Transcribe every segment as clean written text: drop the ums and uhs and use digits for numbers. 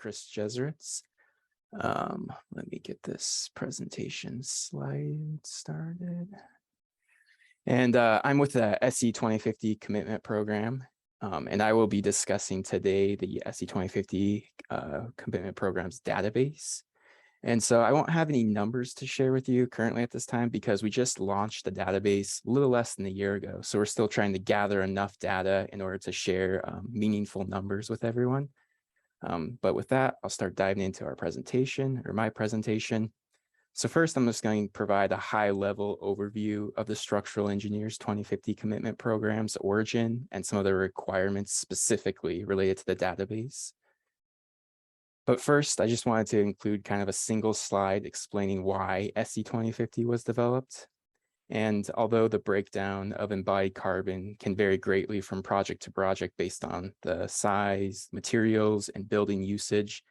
Chris Jeseritz. Let me get this presentation slide started. And I'm with the SE 2050 commitment program, and I will be discussing today the SE 2050 commitment program's database. And so I won't have any numbers to share with you currently at this time because we just launched the database a little less than a year ago. So we're still trying to gather enough data in order to share meaningful numbers with everyone. But with that, I'll start diving into our presentation or my presentation. So first, I'm just going to provide a high-level overview of the Structural Engineers 2050 Commitment Program's origin and some of the requirements specifically related to the database. But first, I just wanted to include kind of a single slide explaining why SE 2050 was developed. And although the breakdown of embodied carbon can vary greatly from project to project based on the size, materials, and building usage,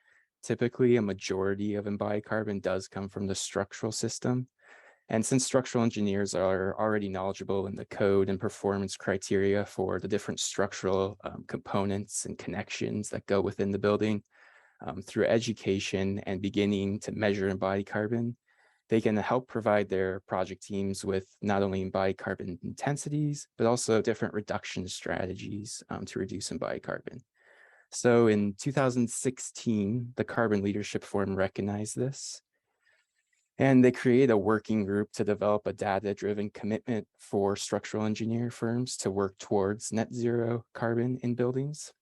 typically a majority of embodied carbon does come from the structural system. And since structural engineers are already knowledgeable in the code and performance criteria for the different structural components and connections that go within the building, through education and beginning to measure embodied carbon, they can help provide their project teams with not only embodied carbon intensities, but also different reduction strategies to reduce embodied carbon. So in 2016, the Carbon Leadership Forum recognized this, and they created a working group to develop a data-driven commitment for structural engineer firms to work towards net zero carbon in buildings.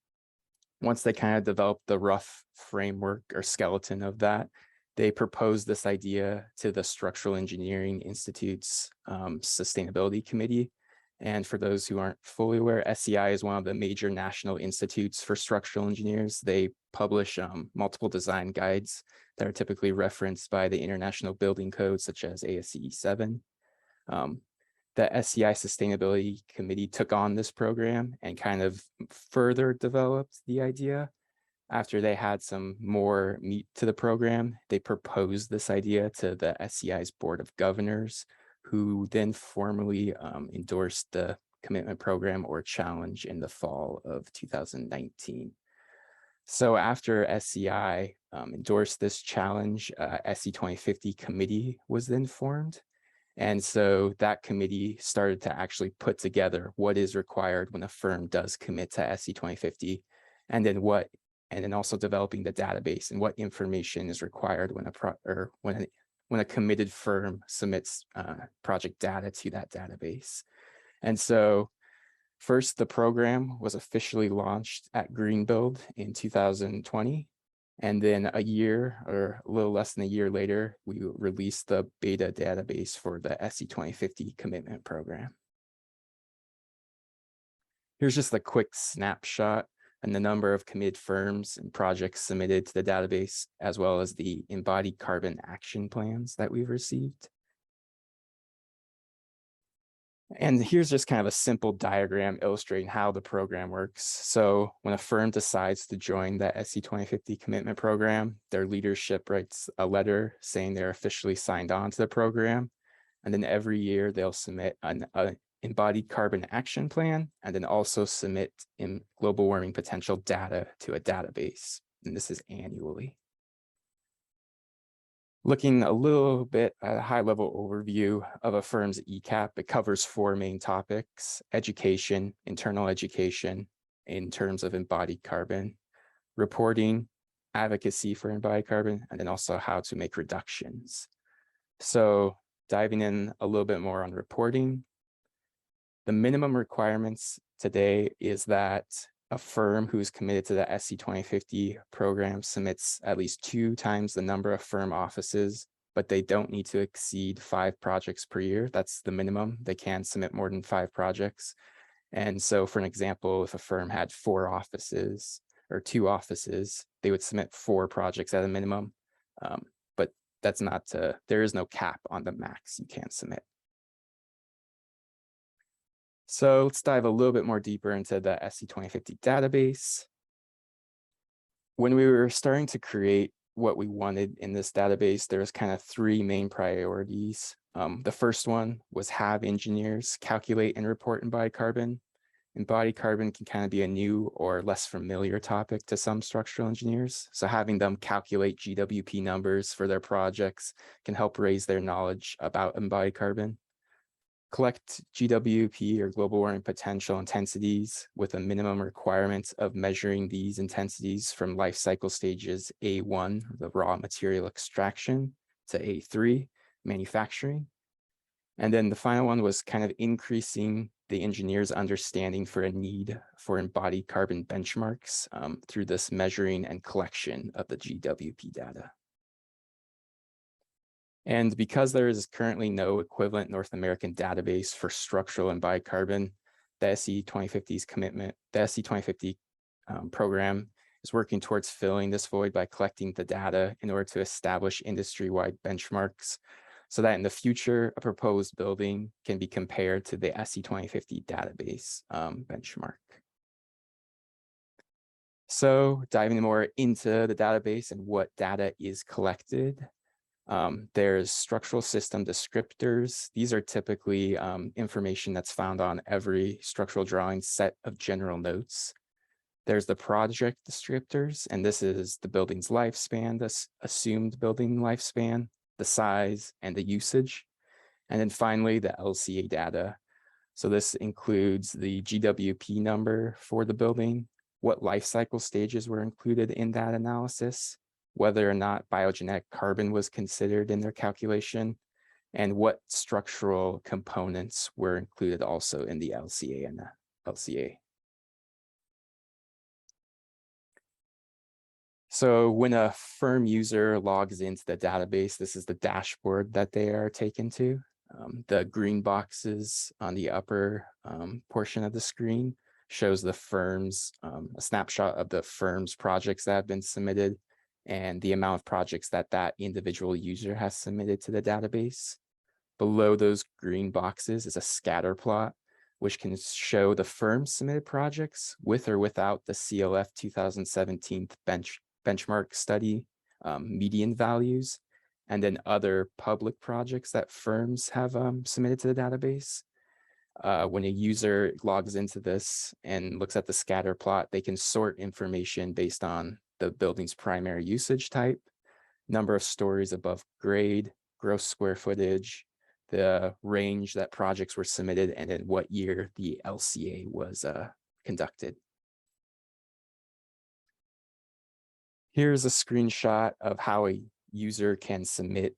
Once they kind of developed the rough framework or skeleton of that, they proposed this idea to the Structural Engineering Institute's Sustainability Committee. And for those who aren't fully aware, SEI is one of the major national institutes for structural engineers. They publish multiple design guides that are typically referenced by the International Building Code, such as ASCE 7. The SEI Sustainability Committee took on this program and kind of further developed the idea. After they had some more meat to the program, they proposed this idea to the SEI's Board of Governors, who then formally endorsed the commitment program or challenge in the fall of 2019. So after SEI endorsed this challenge, SE 2050 committee was then formed. And so that committee started to actually put together what is required when a firm does commit to SE 2050, and then also developing the database and what information is required when a committed firm submits project data to that database. And so first, the program was officially launched at Greenbuild in 2020. And then a year or a little less than a year later, we released the beta database for the SE 2050 commitment program. Here's just a quick snapshot and the number of committed firms and projects submitted to the database, as well as the embodied carbon action plans that we've received. And here's just kind of a simple diagram illustrating how the program works. So when a firm decides to join the SE 2050 commitment program, their leadership writes a letter saying they're officially signed on to the program. And then every year they'll submit an embodied carbon action plan, and then also submit in global warming potential data to a database. And this is annually. Looking a little bit at a high-level overview of a firm's ECAP, it covers 4 main topics: education, internal education in terms of embodied carbon, reporting, advocacy for embodied carbon, and then also how to make reductions. So diving in a little bit more on reporting, the minimum requirements today is that a firm who's committed to the SE 2050 program submits at least 2 times the number of firm offices, but they don't need to exceed 5 projects per year. That's the minimum. They can submit more than 5 projects. And so for an example, if a firm had 4 offices or 2 offices, they would submit 4 projects at a minimum. But that's not there is no cap on the max you can submit. So let's dive a little bit more deeper into the SE 2050 database. When we were starting to create what we wanted in this database, there was kind of 3 main priorities. The first one was have engineers calculate and report embodied carbon. embodied carbon can kind of be a new or less familiar topic to some structural engineers. So having them calculate GWP numbers for their projects can help raise their knowledge about embodied carbon. Collect GWP or global warming potential intensities with a minimum requirement of measuring these intensities from life cycle stages A1, the raw material extraction, to A3, manufacturing. And then the final one was kind of increasing the engineer's understanding for a need for embodied carbon benchmarks through this measuring and collection of the GWP data. And because there is currently no equivalent North American database for structural embodied carbon, the SE 2050's commitment, the SE 2050 program is working towards filling this void by collecting the data in order to establish industry-wide benchmarks so that in the future, a proposed building can be compared to the SE 2050 database benchmark. So diving more into the database and what data is collected, there's structural system descriptors. These are typically information that's found on every structural drawing set of general notes. There's the project descriptors, and this is the building's lifespan, this assumed building lifespan, the size, and the usage. And then finally, the LCA data. So this includes the GWP number for the building, what life cycle stages were included in that analysis, whether or not biogenetic carbon was considered in their calculation, and what structural components were included also in the LCA and the LCA. So when a firm user logs into the database, this is the dashboard that they are taken to. The green boxes on the upper portion of the screen shows the firm's, a snapshot of the firm's projects that have been submitted and the amount of projects that that individual user has submitted to the database. Below those green boxes is a scatter plot, which can show the firm's submitted projects with or without the CLF 2017 benchmark study median values, and then other public projects that firms have submitted to the database. When a user logs into this and looks at the scatter plot, they can sort information based on the building's primary usage type, number of stories above grade, gross square footage, the range that projects were submitted, and then what year the LCA was conducted. Here's a screenshot of how a user can submit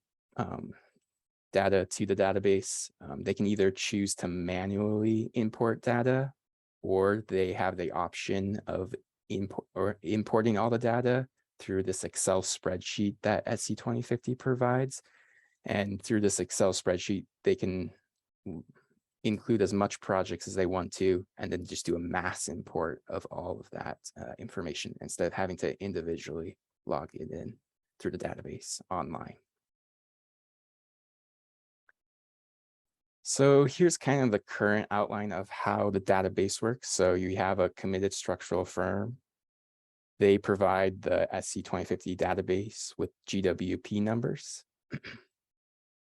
data to the database. They can either choose to manually import data, or they have the option of importing all the data through this Excel spreadsheet that SE 2050 provides. And through this Excel spreadsheet, they can include as much projects as they want to, and then just do a mass import of all of that information instead of having to individually log it in through the database online. So here's kind of the current outline of how the database works. So you have a committed structural firm. They provide the SE 2050 database with GWP numbers.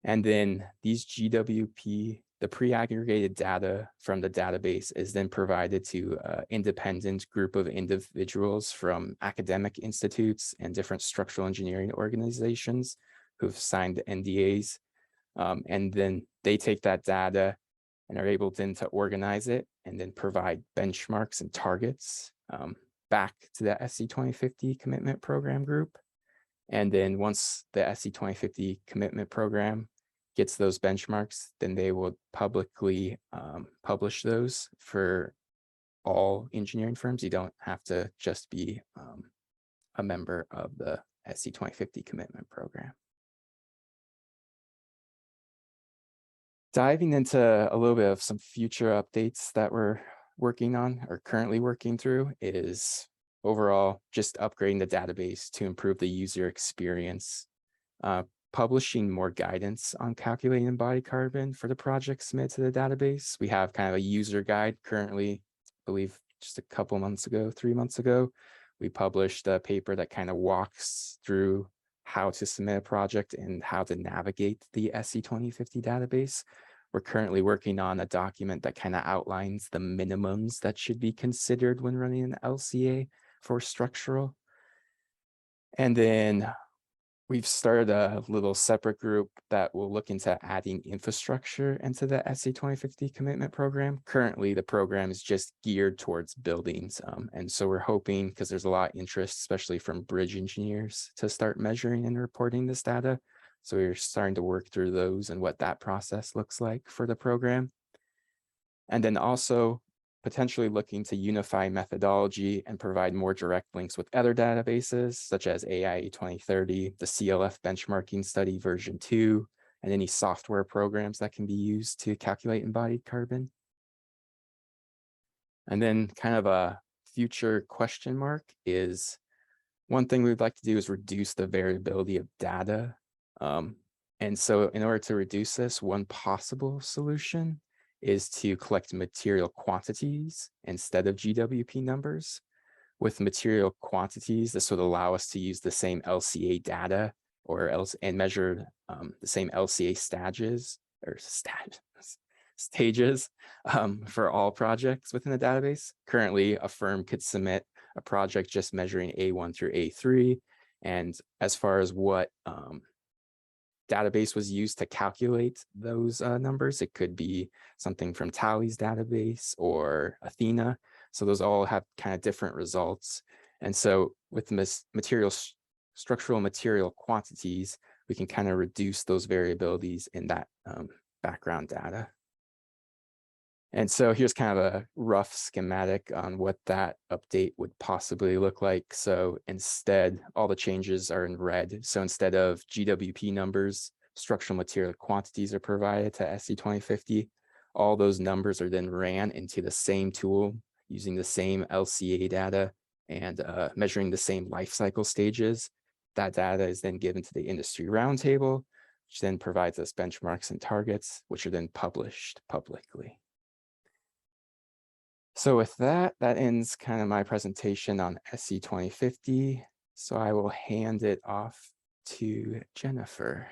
And then these GWP, the pre-aggregated data from the database is then provided to an independent group of individuals from academic institutes and different structural engineering organizations who've signed NDAs. And then they take that data and are able then to organize it and then provide benchmarks and targets back to the SE 2050 commitment program group. And then once the SE 2050 commitment program gets those benchmarks, then they will publicly publish those for all engineering firms. You don't have to just be a member of the SE 2050 commitment program. Diving into a little bit of some future updates that we're working on or currently working through is overall just upgrading the database to improve the user experience, publishing more guidance on calculating embodied carbon for the project submitted to the database. We have kind of a user guide currently, I believe just a couple months ago, 3 months ago, we published a paper that kind of walks through how to submit a project and how to navigate the SE 2050 database. We're currently working on a document that kind of outlines the minimums that should be considered when running an LCA for structural. And then we've started a little separate group that will look into adding infrastructure into the SC 2050 commitment program. Currently, the program is just geared towards buildings. And so we're hoping, because there's a lot of interest, especially from bridge engineers, to start measuring and reporting this data. So we're starting to work through those and what that process looks like for the program. And then also potentially looking to unify methodology and provide more direct links with other databases, such as AIE 2030, the CLF benchmarking study version 2, and any software programs that can be used to calculate embodied carbon. And then kind of a future question mark is, one thing we'd like to do is reduce the variability of data. And so in order to reduce this, one possible solution is to collect material quantities instead of GWP numbers. With material quantities, this would allow us to use the same LCA data and measure the same LCA stages for all projects within the database. Currently, a firm could submit a project just measuring A1 through A3. And as far as what database was used to calculate those numbers, it could be something from Tally's database or Athena. So those all have kind of different results. And so with structural material quantities, we can kind of reduce those variabilities in that background data. And so here's kind of a rough schematic on what that update would possibly look like. So instead, all the changes are in red. So instead of GWP numbers, structural material quantities are provided to SC 2050. All those numbers are then ran into the same tool using the same LCA data and measuring the same life cycle stages. That data is then given to the industry roundtable, which then provides us benchmarks and targets, which are then published publicly. So with that, that ends kind of my presentation on SC 2050. So I will hand it off to Jennifer.